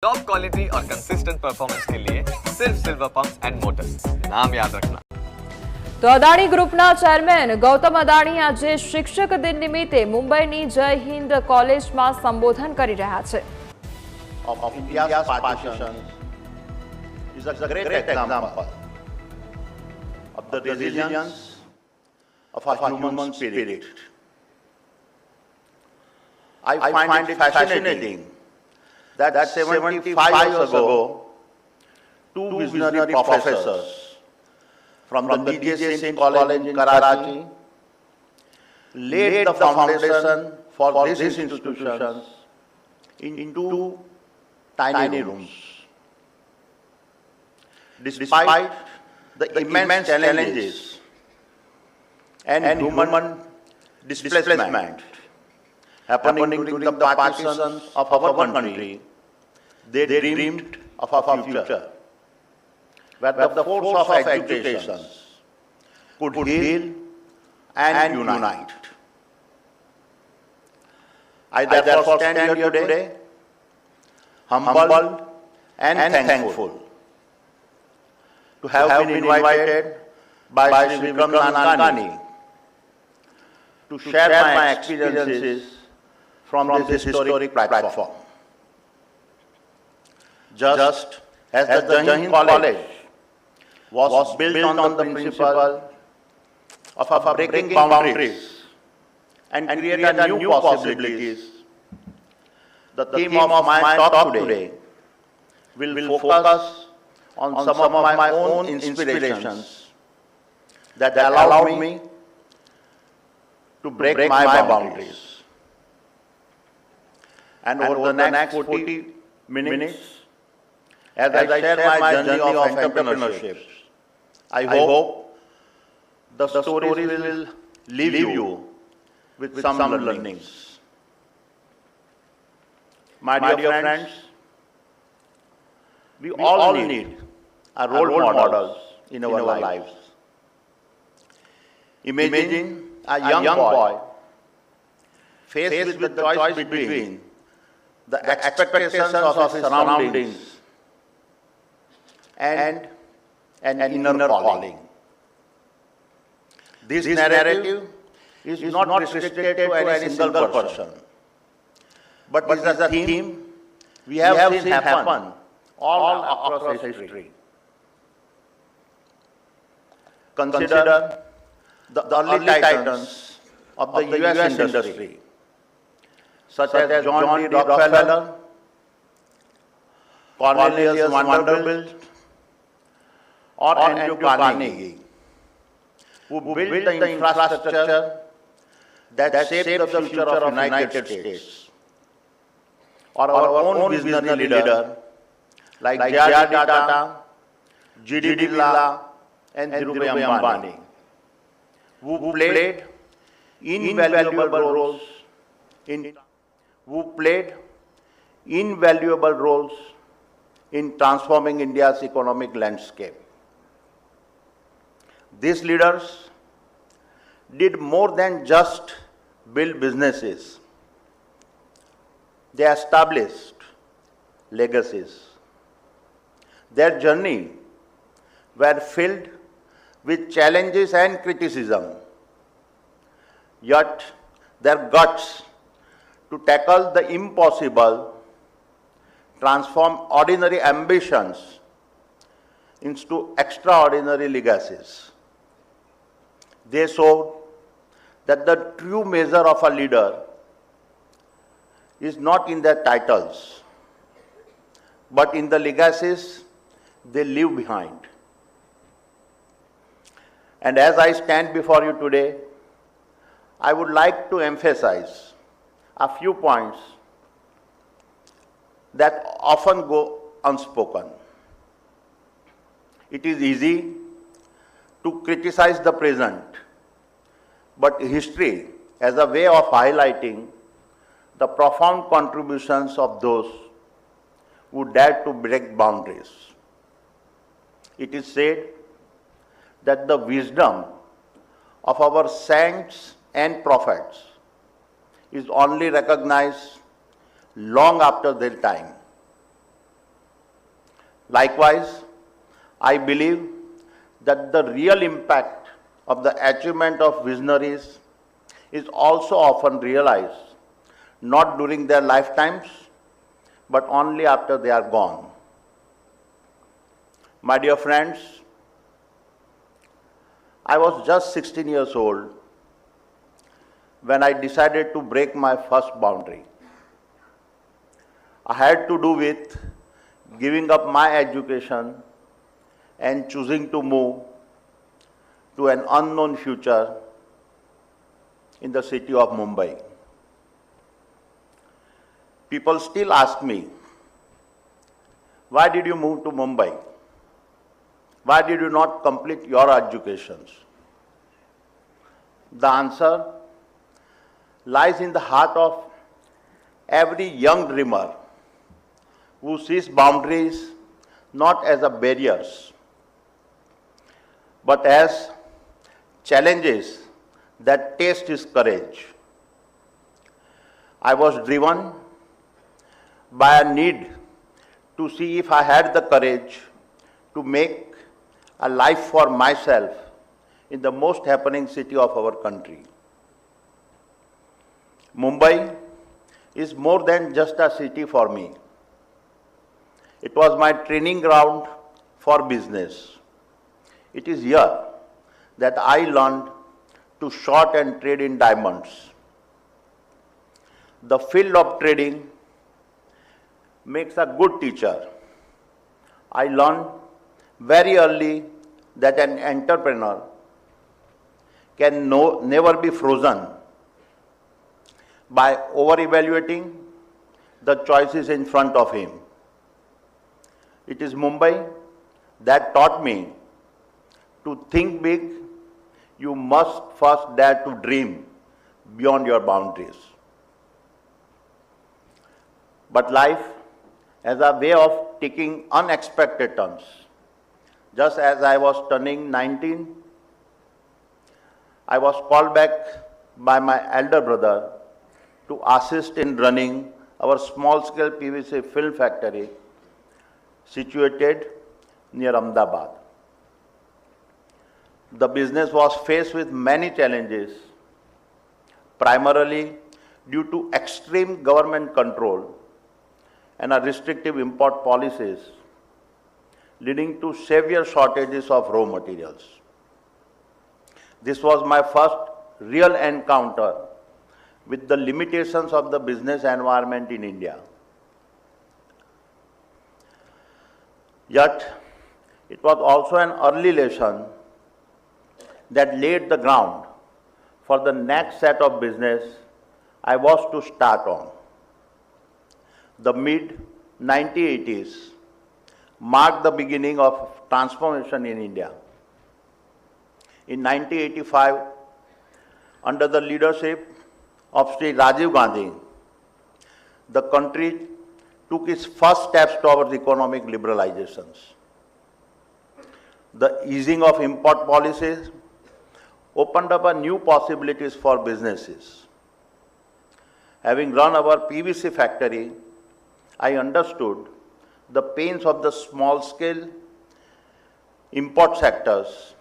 Top quality और consistent performance के लिए सिर्फ सिल्वर पंप्स एंड मोटर्स, नाम याद रखना। तो अदाणी ग्रुपना चेरमेन गौतम अदाणी आज शिक्षक दिन निमित्ते मुंबईनी जय हिंद कॉलेजमां संबोधन करी रह्या छे। Of India's partition is a great example of the resilience of a human spirit. I find it fascinating that 75 years ago, two visionary professors from the DJ Saint College in Karachi laid the foundation for these institutions in two tiny rooms. Despite the immense challenges and human displacement happening during the partition of our country, they dreamed of a future where the force of education could heal and unite. I therefore stand here today humbled and thankful to have been invited by Sri Vikram Nankani to share my experiences from this historic platform. Just as the Jai Hind College was built on the principle of breaking boundaries and creating new possibilities, the theme of my talk today will focus on some of my own inspirations that allowed me to break my boundaries. And over the next 40 minutes, as I share my journey of entrepreneurship, I hope the stories will leave you with some learnings. My dear friends, we all need a role models in our lives. Imagine a young boy faced with the choice between the expectations of his surroundings and an inner calling. This narrative is not restricted to any single person, but is a theme we have seen happen all across history. Consider the early titans of the US industry, such as John D. Rockefeller, Cornelius Vanderbilt, or Andrew Carnegie, who built the infrastructure that shaped the future of the United States. Or our own visionary leader like J.R.D. Tata, G.D. Birla, and Dhirubhai Ambani, who played invaluable roles in transforming India's economic landscape. These leaders did more than just build businesses. They established legacies. Their journey were filled with challenges and criticism, yet their guts to tackle the impossible transform ordinary ambitions into extraordinary legacies. They showed that the true measure of a leader is not in their titles, but in the legacies they leave behind. And as I stand before you today, I would like to emphasize a few points that often go unspoken. It is easy to criticize the present, but history has a way of highlighting the profound contributions of those who dared to break boundaries. It is said that the wisdom of our saints and prophets is only recognized long after their time. Likewise, I believe that the real impact of the achievement of visionaries is also often realized not during their lifetimes, but only after they are gone. My dear friends, I was just 16 years old when I decided to break my first boundary. I had to do with giving up my education and choosing to move to an unknown future in the city of Mumbai. People still ask me, why did you move to Mumbai? Why did you not complete your educations? The answer lies in the heart of every young dreamer who sees boundaries not as a barriers, but as challenges that test his courage. I was driven by a need to see if I had the courage to make a life for myself in the most happening city of our country. Mumbai is more than just a city for me. It was my training ground for business. It is here that I learned to short and trade in diamonds. The field of trading makes a good teacher. I learned very early that an entrepreneur can never be frozen by over-evaluating the choices in front of him. It is Mumbai that taught me to think big. You must first dare to dream beyond your boundaries. But life has a way of taking unexpected turns. Just as I was turning 19, I was called back by my elder brother to assist in running our small-scale PVC film factory situated near Ahmedabad. The business was faced with many challenges, primarily due to extreme government control and restrictive import policies, leading to severe shortages of raw materials. This was my first real encounter with the limitations of the business environment in India. Yet, it was also an early lesson that laid the ground for the next set of business I was to start on. The mid-1980s marked the beginning of transformation in India. In 1985, under the leadership of Sri Rajiv Gandhi, the country took its first steps towards economic liberalizations. The easing of import policies opened up new possibilities for businesses. Having run our PVC factory, I understood the pains of the small-scale import sectors,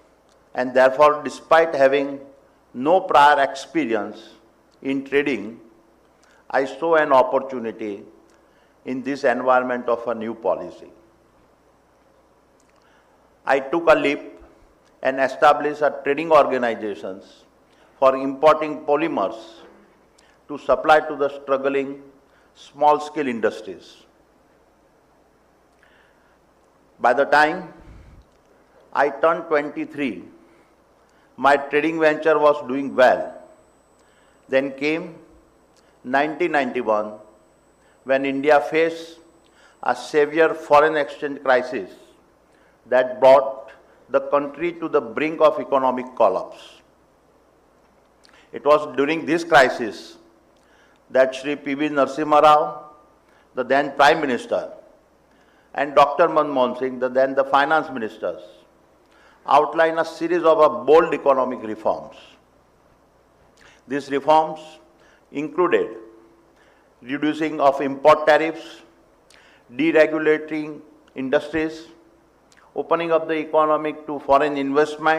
and therefore, despite having no prior experience in trading, I saw an opportunity in this environment of a new policy. I took a leap and established trading organizations for importing polymers to supply to the struggling small-scale industries. By the time I turned 23, my trading venture was doing well. Then came 1991, when India faced a severe foreign exchange crisis that brought the country to the brink of economic collapse. It was during this crisis that Sri P.V. Narasimha Rao, the then Prime Minister, and Dr. Manmohan Singh, the then the Finance Ministers, outlined a series of bold economic reforms. These reforms included reducing of import tariffs, deregulating industries, opening up the economy to foreign investment,